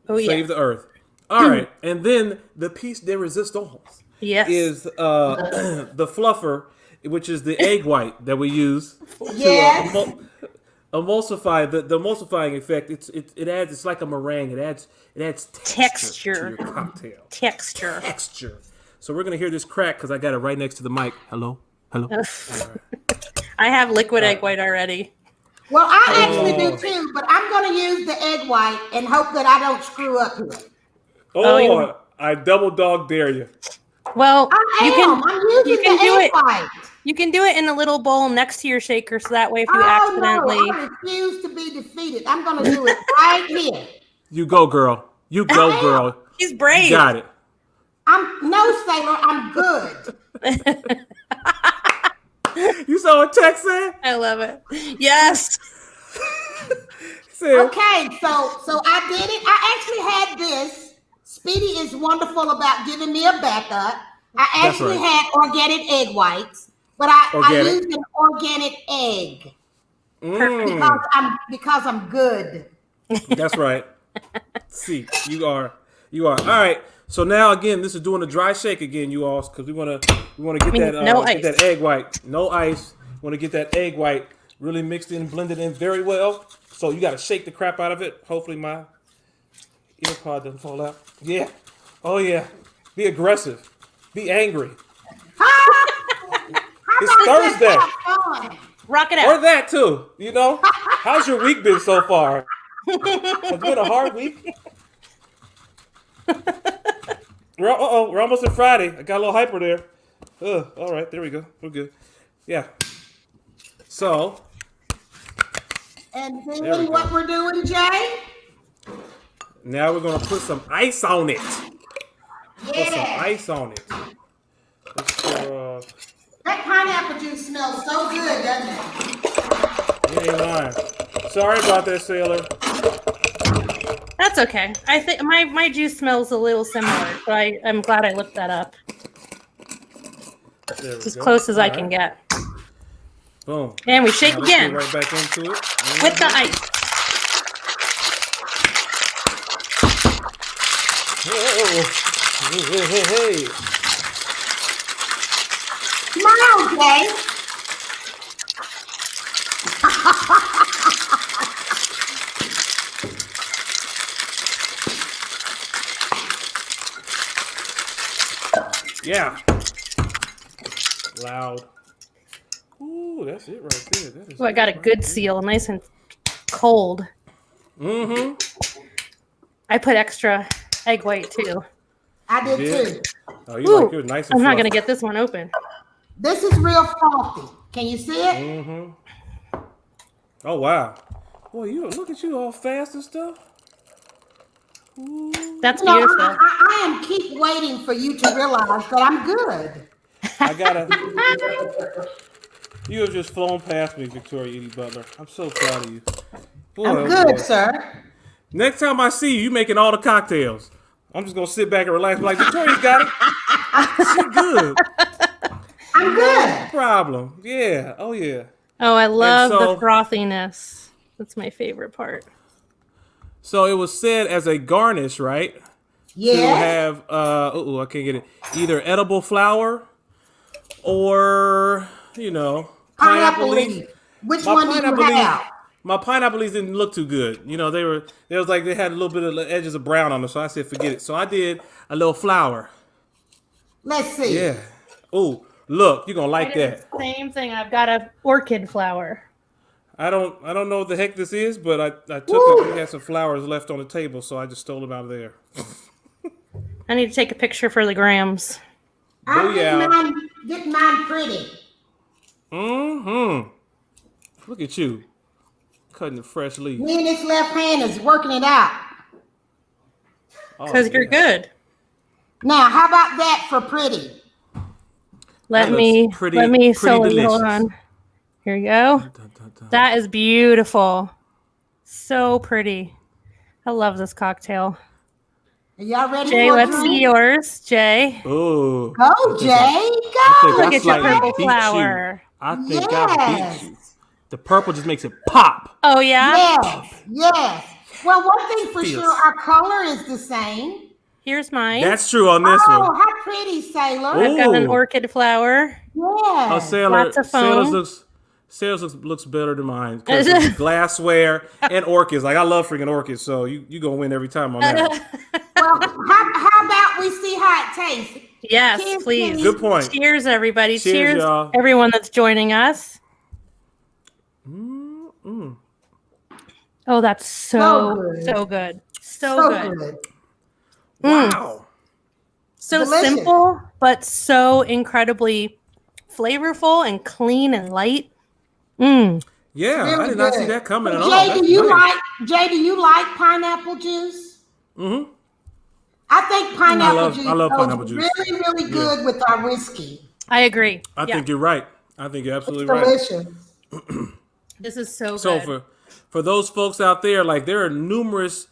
Oh yeah. Save the earth. All right. And then the piece de resistance Yes. is the fluffer, which is the egg white that we use Yes. to emulsify the emulsifying effect. It adds. It's like a meringue. It adds texture to your cocktail. Texture. So we're gonna hear this crack because I got it right next to the mic. Hello. I have liquid egg white already. Well, I actually do too, but I'm going to use the egg white and hope that I don't screw up here. Oh, I double dog dare you. Well, I'm using you can the do egg it. white. You can do it in a little bowl next to your shaker, so that way if you No, accidentally. I refuse to be defeated. I'm going to do it right here. You go, girl. You go, I am. girl. He's brave. You got it. No, Sailor, I'm good. You saw what Tex said? I love it. Yes. He said, Okay, so I did it. I actually had this. Speedy is wonderful about giving me a backup. I That's actually right. had organic egg whites, but I Organic. used an organic egg mm, because I'm good. that's right. See, you are. All right. So now again, this is doing a dry shake again, you all, because we want to get that no get ice. that egg white. No ice. Want to get that egg white really mixed in, blended in very well. So you got to shake the crap out of it. Hopefully my ear pod doesn't fall out. Yeah. Oh yeah. Be aggressive. Be angry. It's Thursday. Rock it Or out. that too. You know. How's your week been so far? It's been a hard week. We're almost at Friday. I got a little hyper there. All right, there we go. We're good. Yeah. So. And then what we're doing, Jay? Now we're gonna put some ice on it. Put some ice on it. That pineapple juice smells so good, doesn't it? You ain't lying. Sorry about that, Sailor. That's okay. I think my juice smells a little similar, so I'm glad I looked that up. As close as I can get. Boom. And we shake now again. Right back into it. With the ice. Hey. Smile, Jay. Yeah. Loud. Ooh, that's it right there. That is Oh, I got a good seal, nice and cold. Mm-hmm. I put extra egg white too. I did too. Oh, you like yours nice and I'm not fluffy. gonna get this one open. This is real frothy. Can you see it? Mm-hmm. Oh wow. Boy, look at you all fast and stuff. Ooh. That's No, beautiful. I am keep waiting for you to realize that I'm good. I gotta. You have just flown past me, Victoria Eady Butler. I'm so proud of you. Boy, I'm oh good, boy. sir. Next time I see you, you making all the cocktails. I'm just gonna sit back and relax. Like Victoria's got it. She good. I'm good. No problem. Yeah. Oh yeah. Oh, I love so- the frothiness. That's my favorite part. So it was said as a garnish, right? To Yeah. have I can't get it. Either edible flour or Pineapple leaf. leaf. Which My one do you pineapple leaf- have? My pineapple leaves didn't look too good. They had a little bit of the edges of brown on them, so I said forget it. So I did a little flour. Let's see. Yeah. Oh, look, you're gonna like I did that. the same thing. I've got a orchid flower. I don't know what the heck this is, but I took Woo. it. We had some flowers left on the table, so I just stole them out of there. I need to take a picture for the grams. I'm Booyah. getting mine pretty. Mm-hmm. Look at you. Cutting the fresh leaf. Me and this left hand is working it out. Oh, Because you're yeah. good. Now, how about that for pretty? Let looks me pretty- let me pretty sew it. delicious. Hold on. Here you go. Dun, dun, dun. That is beautiful. So pretty. I love this cocktail. Are y'all ready Jay, for a let's drink? see yours. Jay. Ooh. Go, Jay. I Go. think Look I at your slightly purple beat flower. you. I think Yes. I beat you. The purple just makes it pop. Oh yeah? Yes. Yes. Well, one thing for Feels- sure, our color is the same. Here's mine. That's true on this Oh, one. how pretty, Sailor. I've got an Ooh. orchid flower. Oh, Yes. Sailor's Lots of foam. looks better than mine because it's glassware and orchids. Like I love freaking orchids, so you gonna win every time on that. one. Well, how about we see how it tastes? Yes, Cheers, please. please. Good point. Cheers, everybody. Cheers, y'all. everyone that's joining us. Mm. Oh, that's so good. good. So So good. good. Wow. So Delicious. simple, but so incredibly flavorful and clean and light. Mm. Yeah, I Really did not see good. that coming at all. Jay, That's do you nice. do you like pineapple juice? Mhm. I think pineapple I juice love goes pineapple juice. really, really good with our whiskey. I agree. I think you're right. I think you're absolutely It's right. delicious. This is so So good. for those folks out there, like there are numerous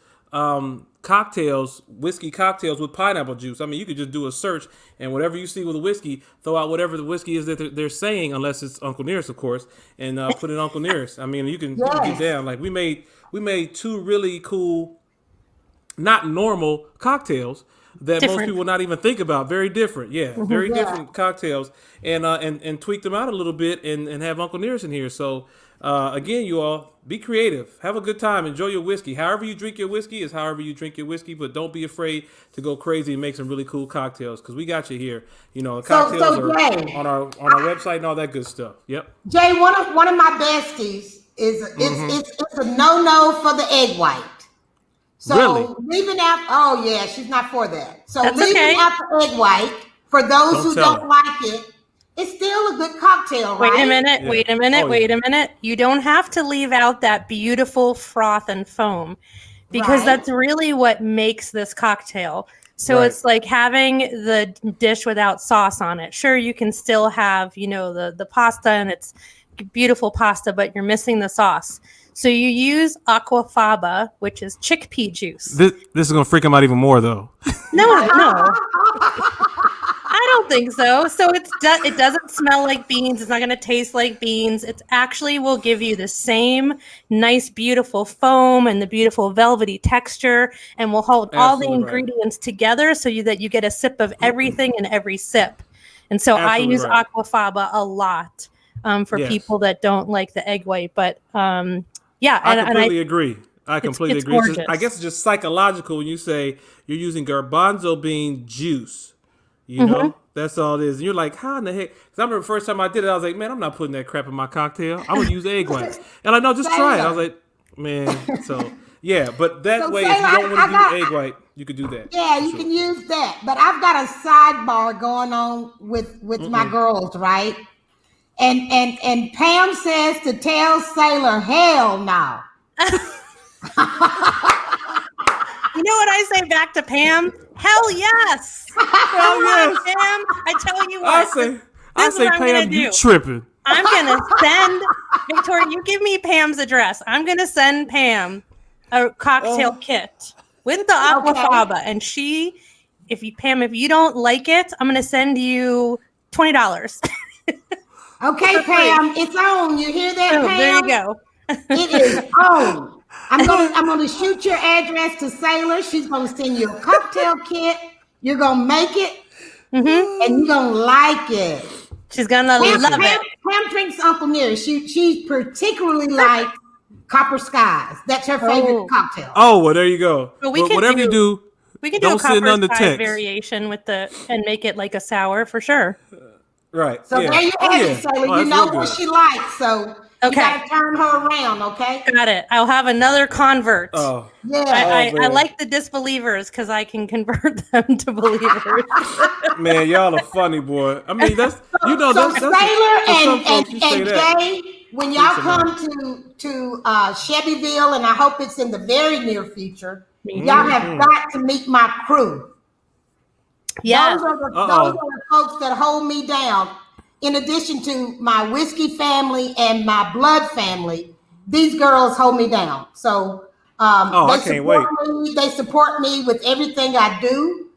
cocktails, whiskey cocktails with pineapple juice. I mean, you could just do a search and whatever you see with a whiskey, throw out whatever the whiskey is that they're saying, unless it's Uncle Nearest, of course, and put in Uncle Nearest. I mean, you can get Yes. down. Like we made two really cool, not normal cocktails that most Different. people would not even think about. Very different, yeah, very Yeah. different cocktails, and tweak them out a little bit, and have Uncle Nearest in here. So again, you all be creative, have a good time, enjoy your whiskey. However you drink your whiskey is however you drink your whiskey, but don't be afraid to go crazy and make some really cool cocktails because we got you here. You know, the cocktails are Jay, on our website and all that good stuff. Yep. Jay, one of my besties is it's a no for the egg white. So Really? leaving out, oh yeah, she's not for that. So That's leaving okay. out the egg white, for those who tell don't her. like it, it's still a good cocktail, right? Wait a minute, Yeah. wait a minute, Oh, wait yeah. a minute. You don't have to leave out that beautiful froth and foam because Right. that's really what makes this cocktail. So Right. it's like having the dish without sauce on it. Sure, you can still have, the pasta and it's beautiful pasta, but you're missing the sauce. So you use aquafaba, which is chickpea juice. This is gonna freak him out even more, though. No. I don't think so. So it doesn't smell like beans. It's not going to taste like beans. It actually will give you the same nice, beautiful foam and the beautiful velvety texture, and will hold all the Absolutely right. ingredients together so that you get a sip of everything in every sip. And so I Absolutely use right. aquafaba a lot for Yes. people that don't like the egg white. But yeah, I and completely agree. I completely it's agree. It's just- gorgeous. I guess it's just psychological when you say you're using garbanzo bean juice. You Mm-hmm. know, that's all it is. And you're like, how in the heck? Because I remember the first time I did it, I was like, man, I'm not putting that crap in my cocktail. I'm gonna use egg whites. And like, no, just try it. I was like, man. So yeah, but that So way, say if you like, don't want to I got- do egg white, you could do that. Yeah, for you sure. can use that. But I've got a sidebar going on with my girls, right? And Pam says to tell Sailor, hell no. You know what I say back to Pam? Hell yes. Hell yes. Pam, I tell you I what. say, This is what I'm Pam, gonna you do. tripping. I'm going to send Victoria, you give me Pam's address. I'm going to send Pam a cocktail kit with the aquafaba. And if you don't like it, I'm going to send you $20. Okay, Pam, it's on. You hear that, Boom, Pam? there you go. It is on. I'm gonna shoot your address to Sailor. She's gonna send you a cocktail kit. You're gonna make it, and you're gonna like it. She's going to love it. Pam drinks Uncle Nearest. She particularly likes Copper Skies. That's her favorite cocktail. Oh, well, there you go. But we Well, could whatever you do, We could do don't a send none copper to sky text. variation and make it like a sour for sure. right? So yeah. there you have yeah. it, Sailor. Oh, You that's know real what good. she likes, so you Okay. gotta turn her around, okay? Got it. I'll have another convert. Oh, Yeah. I man. like the disbelievers because I can convert them to believers. man, y'all are funny, boy. I mean, that's So that's Sailor for some and folks, you say that. Jay, when y'all Please, come to Chevyville, and I hope it's in the very near future, Mm-hmm. y'all have got to meet my crew. Yeah. Those are the folks that hold me down. In addition to my whiskey family and my blood family, these girls hold me down. So I can't wait. They support me with everything I do,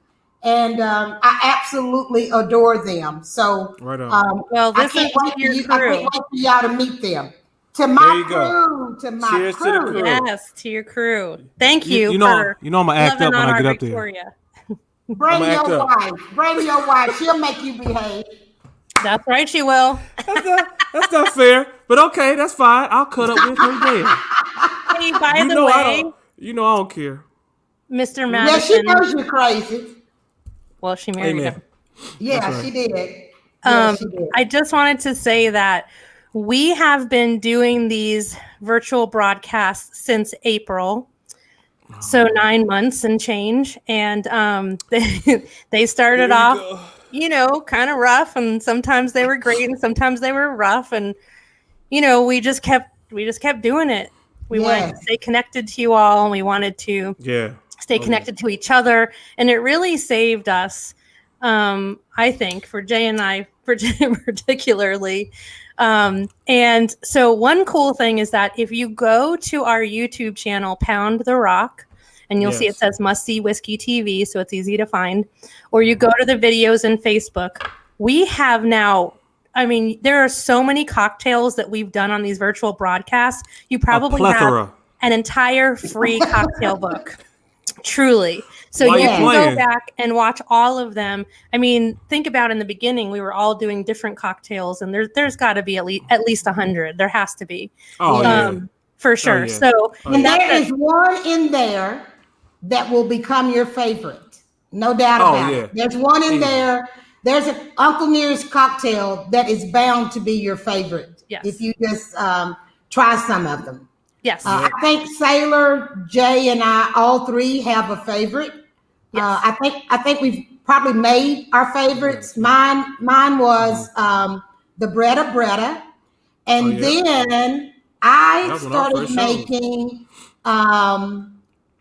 and I absolutely adore them. So Right on. Well, I this can't is wait to for your you. I crew. can't wait for y'all to meet them. To There my you go. crew. To my Cheers to the crew. crew. Yes, to your crew. Thank you, You know for I'm gonna act loving up when on I our get up there. Victoria. Bring I'ma act your up. wife. Bring your wife. She'll make you behave. That's right, she will. That's not fair, but okay, that's fine. I'll cut up with her there. Hey, by You the know I way, don't. You know I don't care. Mr. Yeah, she Madison. knows you're crazy. Well, she married Amen. him. Yeah, That's right. she did. Yeah, she did. I just wanted to say that we have been doing these virtual broadcasts since April. So 9 months and change. And they started There you off, go. kind of rough, and sometimes they were great and sometimes they were rough. And, we just kept doing it. We wanted to stay connected to you all, and we wanted to Yeah. stay connected to each other. And it really saved us, I think, for Jay and I particularly. And so one cool thing is that if you go to our YouTube channel, Pound the Rock, and you'll see it says Must See Whiskey TV, so it's easy to find, or you go to the videos in Facebook, we have now, there are so many cocktails that we've done on these virtual broadcasts. You probably have an entire free cocktail book. Truly. So Why you you can playing? go back and watch all of them. Think about in the beginning, we were all doing different cocktails, and there's got to be at least 100. There has to be. Oh yeah. For sure. yeah. So And there is one in there that will become your favorite. No doubt about it. There's one in there. There's an Uncle Nearest cocktail that is bound to be your favorite. Yes. If you just try some of them. Yes. I think Sailor, Jay, and I all three have a favorite. Yes. I think we've probably made our favorites. Mine was the Bretta, and then I started making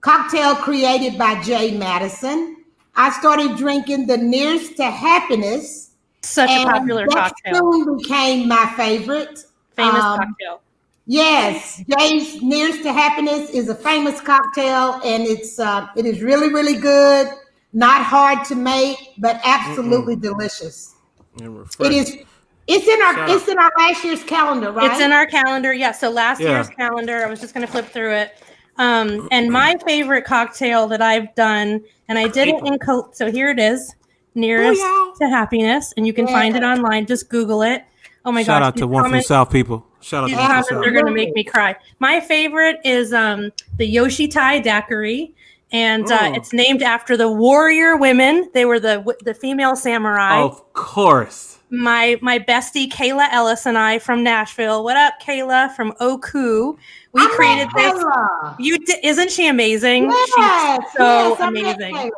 cocktail created by Jay Madison. I started drinking the Nearest to Happiness. Such a popular cocktail. Soon became my favorite. Famous cocktail. Yes, Jay's Nearest to Happiness is a famous cocktail, and it is really, really good. Not hard to make, but absolutely delicious. It is. It's in our last year's calendar, right? It's in our calendar. Yeah. So last year's calendar. I was just going to flip through it. And my favorite cocktail that I've done, and I did it in so here it is, Nearest to Happiness, and you can find it online. Just Google it. Oh my gosh! Shout out to One from South people. Shout out to One from South. They're going to make me cry. My favorite is the Yoshitai Daiquiri, and it's named after the warrior women. They were the female samurai. Of course. My bestie Kayla Ellis and I from Nashville. What up, Kayla from Oku? We created this. Isn't she amazing? Yes, She's so amazing.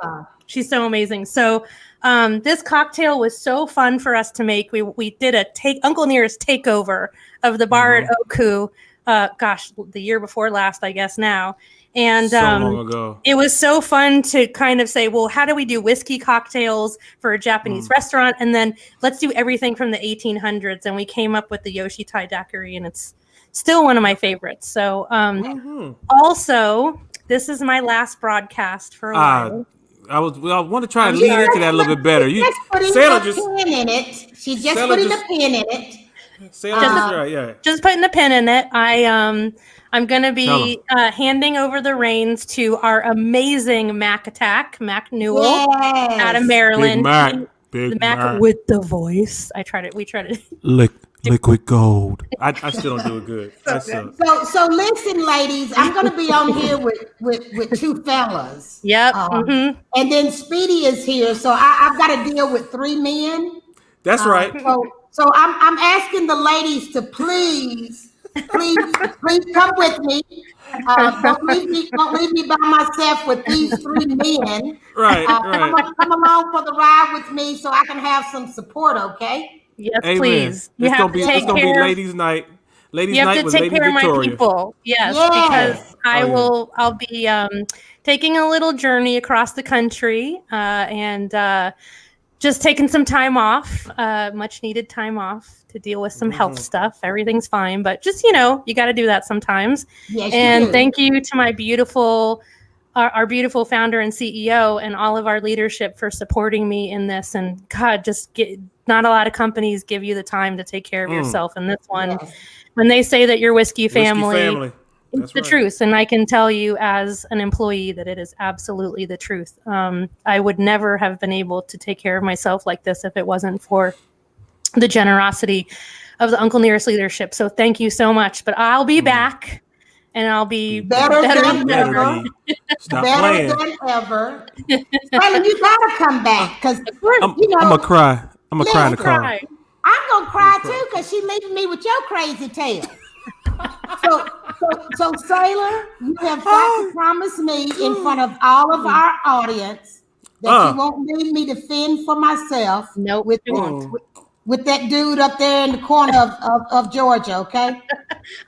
She's so amazing. So this cocktail was so fun for us to make. We did a Uncle Nearest takeover of the bar at Oku. The year before last, I guess now. And so long ago. It was so fun to kind of say, well, how do we do whiskey cocktails for a Japanese restaurant? And then let's do everything from the 1800s. And we came up with the Yoshitai Daiquiri, and it's still one of my favorites. So also, this is my last broadcast for a while. I want to try and lean into that a little bit better. Sailor just pin in it. She's just putting a pin in it. Just putting the pin in it. I'm going to be handing over the reins to our amazing Mac Newell out of Maryland. Big Mac with the voice. We try to liquid gold. I still don't do it good. So listen, ladies, I'm going to be on here with two fellas. Yep. And then Speedy is here, so I've got to deal with three men. That's right. So I'm asking the ladies to please come with me. Don't leave me by myself with these three men. Right. Come along for the ride with me so I can have some support, okay? Yes, Amen. Please. It's gonna be ladies' night. Ladies' night with Lady Victoria. You have to take care of my people. Yes, because I'll be taking a little journey across the country and just taking some time off, much needed time off to deal with some health stuff. Everything's fine, but just, you got to do that sometimes. Yes, and thank you to my our beautiful founder and CEO and all of our leadership for supporting me in this. And God, not a lot of companies give you the time to take care of yourself. And this one, when they say that you're whiskey family. It's the truth. And I can tell you as an employee that it is absolutely the truth. I would never have been able to take care of myself like this if it wasn't for the generosity of the Uncle Nearest leadership. So thank you so much. But I'll be back, and I'll be better than ever. Stop playing. Better than ever. Well, you gotta come back because I'm gonna cry. I'm gonna cry in the car. I'm gonna cry too because she's leaving me with your crazy tale. So Sailor, you have got to promise me in front of all of our audience that you won't leave me to fend for myself. Nope. With that dude up there in the corner of Georgia, okay?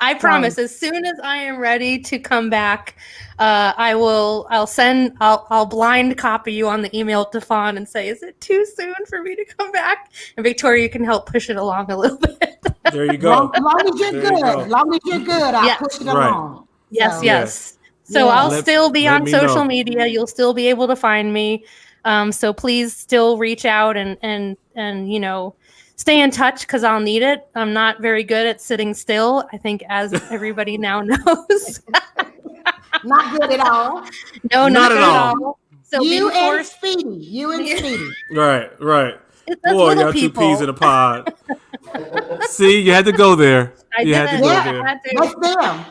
I promise. As soon as I am ready to come back, I'll blind copy you on the email to Fawn and say, is it too soon for me to come back? And Victoria, you can help push it along a little bit. There you go. As long as you're good, I'll push it along. Yes. So I'll still be on social media. You'll still be able to find me. So please still reach out and stay in touch because I'll need it. I'm not very good at sitting still, I think, as everybody now knows. Not good at all. No, not at all. So you and Speedy. Right. That's Boy, y'all people. 2 peas in a pod. See, you had to go there. That's them.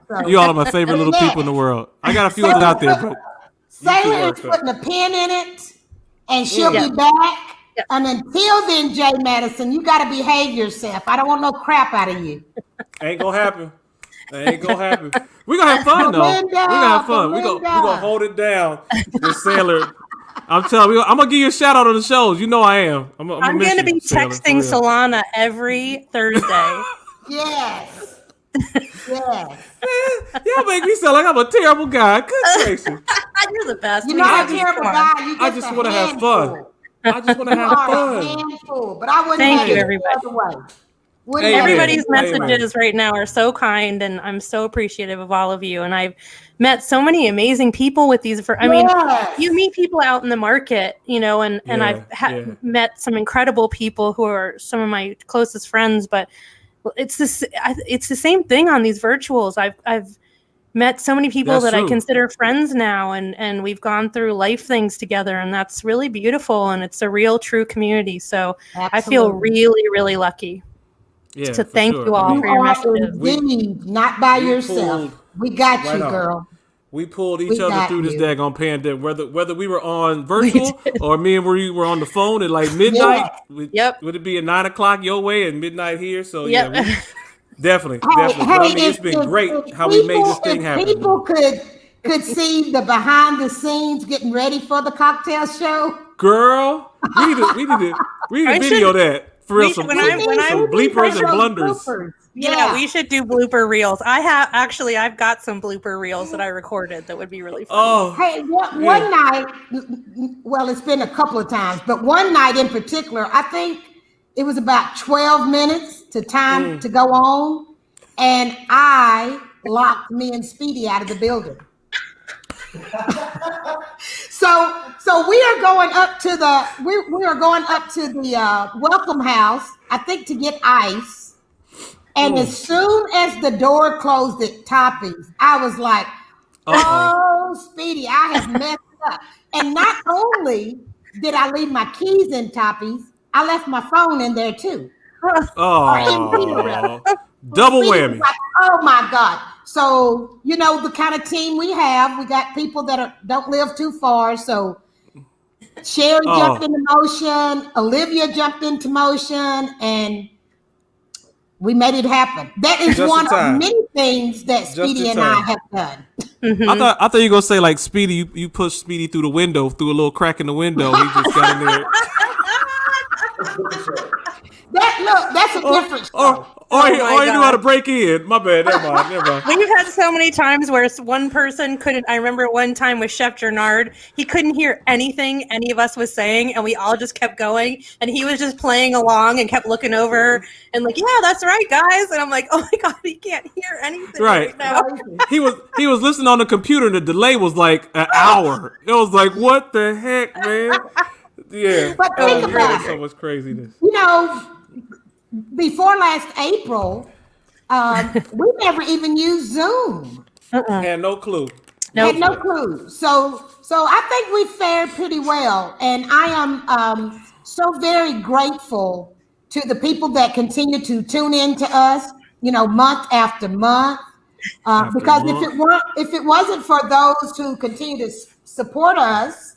So. You all are my favorite little people in the world. I got a few others out there, but Sailor is putting a pin in it, and she'll be back. Yep. And until then, Jay Madison, you got to behave yourself. I don't want no crap out of you. Ain't gonna happen. That ain't gonna happen. We're gonna have fun though. We're gonna have fun. We're gonna hold it down. The Sailor. I'm telling you, I'm gonna give you a shout out on the shows. You know I am. I'm gonna be texting Solana every Thursday. Yes. Yes. Y'all make me sound like I'm a terrible guy. Good gracious. You're the best. You're not a terrible guy. I just want to have fun. I just want to have fun. Handful, but I wouldn't Thank you, have it everybody. the other way. Everybody's messages right now are so kind, and I'm so appreciative of all of you. And I've met so many amazing people with these. I mean, you meet people out in the market, you know, and I've met some incredible people who are some of my closest friends. But it's the same thing on these virtuals. I've met so many people that I consider friends now, and we've gone through life things together, and that's really beautiful. And it's a real, true community. So I feel really, really lucky. Yeah, to thank you all for your messages. Not by yourself. We got you, girl. We pulled each other through this daggone pandemic, whether we were on virtual or me and we were on the phone at like midnight. Would it be at 9 o'clock your way and midnight here? So definitely. But I mean, it's been great how we made this thing happen. People could see the behind the scenes getting ready for the cocktail show. Girl, we need to video that. For real, some bleepers and blunders. Yeah, we should do blooper reels. I've got some blooper reels that I recorded that would be really fun. Oh, hey, one night, well, it's been a couple of times, but one night in particular, I think it was about 12 minutes to go on, and I locked me and Speedy out of the building. So we are going up to the welcome house, I think, to get ice. And as soon as the door closed at Toppy's, I was like, "Oh, Speedy, I have messed up." And not only did I leave my keys in Toppy's, I left my phone in there too. Oh, double whammy! Like, oh my God! So you know the kind of team we have. We got people that don't live too far. So Sherry jumped into motion. Olivia jumped into motion, and we made it happen. That is just one of many things that Speedy and I have done. Mm-hmm. I thought you were gonna say like Speedy. You pushed Speedy through the window, through a little crack in the window. He just got in there. That's a different story. Or he knew how to break in. My bad. Never mind. We've had so many times where one person couldn't. I remember one time with Chef Gernard, he couldn't hear anything any of us was saying, and we all just kept going, and he was just playing along and kept looking over and like, yeah, that's right, guys. And I'm like, oh my God, he can't hear anything right now. He was listening on the computer, and the delay was like an hour. It was like, what the heck, man? Yeah, but think about so much craziness. You know, before last April, we never even used Zoom. Had no clue. Had no clue. So I think we fared pretty well, and I am so very grateful to the people that continue to tune in to us. You know, month after month, because if it wasn't for those who continue to support us.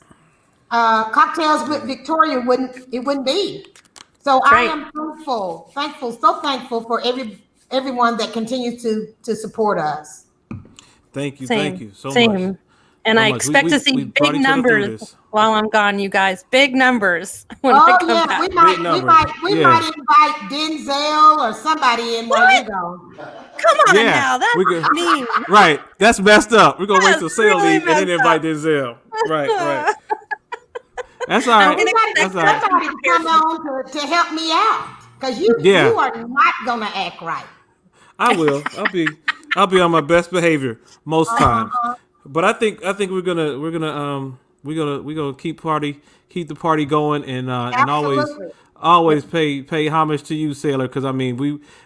Cocktails with Victoria wouldn't be. So I am so thankful for everyone that continues to support us. Thank you so much. And I expect to see big numbers while I'm gone, you guys. Big numbers when I come back. We might invite Denzel or somebody in while you go. Come on now, that's mean. Right, that's messed up. We're gonna wait till sale leave and then invite Denzel. Right. That's all right. That's all right. Somebody come on to help me out, because you are not gonna act right. I will. I'll be on my best behavior most times. But I think we're gonna keep the party going and always pay homage to you, Sailor, because I mean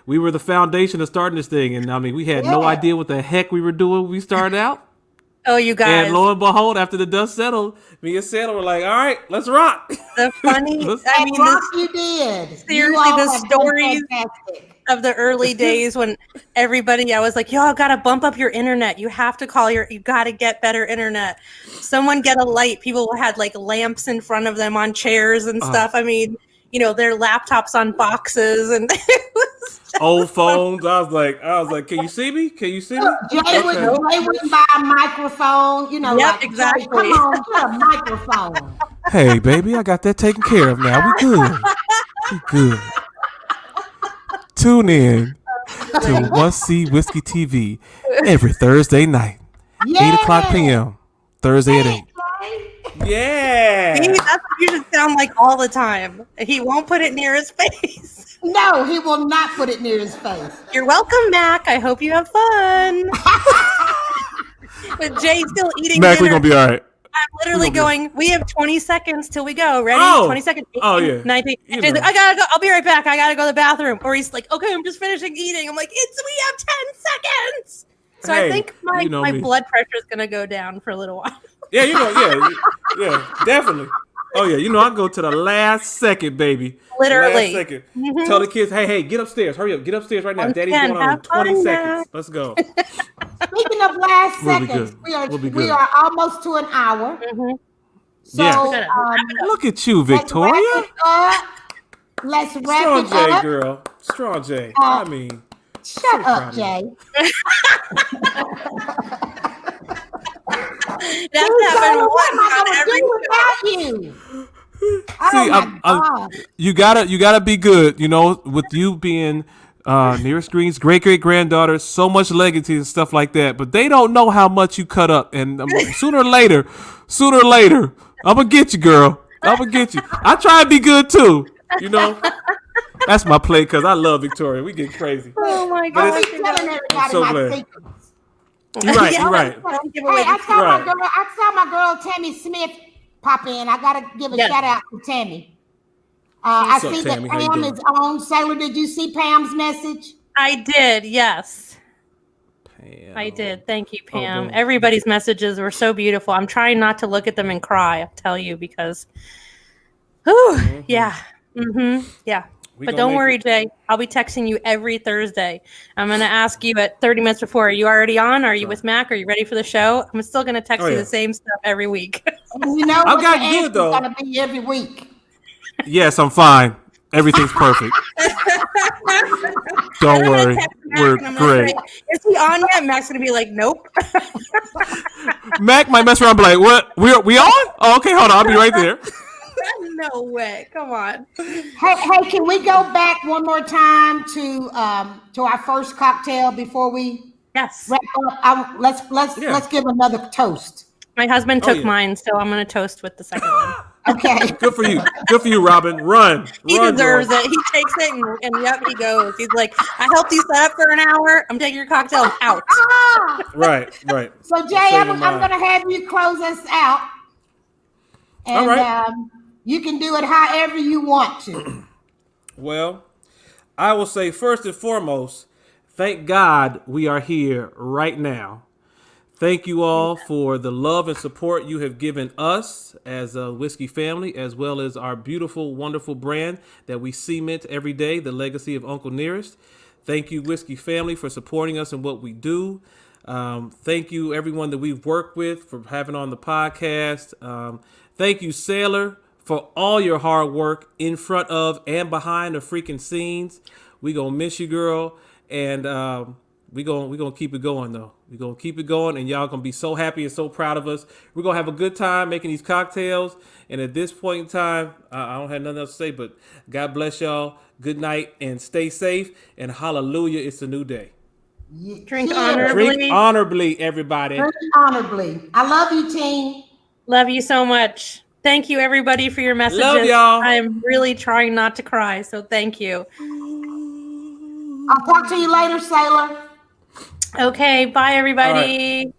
we were the foundation of starting this thing, and I mean we had no idea what the heck we were doing when we started out. Oh, you guys. And lo and behold, after the dust settled, me and Sailor were like, all right, let's rock. The funny, I mean, you did. Seriously, the stories of the early days when everybody, I was like, y'all got to bump up your internet. You have to you got to get better internet. Someone get a light. People had like lamps in front of them on chairs and stuff. I mean, you know, their laptops on boxes, and it was old phones. I was like, can you see me? Can you see me? Jay wouldn't buy a microphone. You know, Yep, like, exactly. Come on, get a microphone. Hey, baby, I got that taken care of now. We good. We good. Tune in to Must See Whiskey TV every Thursday night, 8 o'clock p.m. Thursday at 8. Yeah. See, that's what you should sound like all the time. He won't put it near his face. No, he will not put it near his face. You're welcome, Mac. I hope you have fun. But Jay's still eating Mac, dinner. we're going to be all right. I'm literally going, we have 20 seconds till we go. Ready? Oh. 20 seconds. 18, Oh, yeah. 19. You Jay's know. like, I gotta go. I'll be right back. I gotta go to the bathroom. Or he's like, okay, I'm just finishing eating. I'm like, we have 10 seconds. So Hey, I think my, you know my me. blood pressure is going to go down for a little while. Yeah, yeah, definitely. Oh, yeah, I go to the last second, baby. Literally. Last second. Tell the kids, hey, get upstairs. Hurry up. Get upstairs right now. Daddy's going on in 20 seconds. Let's go. Speaking of last We'll be seconds, good. we are almost to an hour. So Yeah. Look at you, Victoria. Let's wrap Strong it J, up. girl. Strong J. I mean, Shut up, proud of Jay. That's happened once on every you? see, you gotta be good. With you being nearest Green's great granddaughter, so much legacy and stuff like that. But they don't know how much you cut up, and sooner or later, I'm gonna get you, girl. I'm gonna get you. I try to be good too. That's my play because I love Victoria. We get crazy. Oh my I'll God. be telling everybody I'm so my glad. secrets. You're right. You're right. Don't give Hey, away I the- saw my girl Tammy Smith pop in. I gotta give a Yes. shout out to Tammy. I What's up, see Tammy? that How you Pam doing? is on. Sailor, did you see Pam's message? I did, yes. Pam. I did. Thank you, Pam. boom. Everybody's messages were so beautiful. I'm trying not to look at them and cry, I'll tell you, because, whew, yeah. Yeah. We But gonna don't make worry, it. Jay. I'll be texting you every Thursday. I'm going to ask you at 30 minutes before, are you already on? Are you with Mac? Are you ready for the show? I'm still going to text Oh, you yeah. the same stuff every week. And you know I've what gotten the good, answer's though. gonna be every week. Yes, I'm fine. Everything's perfect. Don't worry. We're great. Is he on yet? Mac's going to be like, nope. Mac might mess around and be like, what? We on? Oh, okay, hold on. I'll be right there. No way. Come on. Hey, can we go back one more time to our first cocktail before we Yes. wrap up? Let's give another toast. My husband Oh, took yeah. mine, so I'm going to toast with the second one. Okay. Good for you. Good for you, Robin. Run. He Run, deserves girl. it. He takes it, and yep, he goes. He's like, I helped you set up for an hour. I'm taking your cocktail out. Right. So Jay, Saving I'm mine. gonna have you close us out, and All right. you can do it however you want to. Well, I will say first and foremost, thank God we are here right now. Thank you all for the love and support you have given us as a whiskey family, as well as our beautiful, wonderful brand that we cement every day, the legacy of Uncle Nearest. Thank you, whiskey family, for supporting us in what we do. Thank you, everyone that we've worked with, for having on the podcast. Thank you, Sailor, for all your hard work in front of and behind the freaking scenes. We gonna miss you, girl, and we gonna keep it going though. We gonna keep it going, and y'all gonna be so happy and so proud of us. We're gonna have a good time making these cocktails. And at this point in time, I don't have nothing else to say, but God bless y'all. Good night and stay safe. And hallelujah, it's a new day. Drink Cheers. honorably. Drink honorably, everybody. Drink honorably. I love you, team. Love you so much. Thank you, everybody, for your messages. Love y'all. I'm really trying not to cry, so thank you. I'll talk to you later, Sailor. Okay, bye, everybody.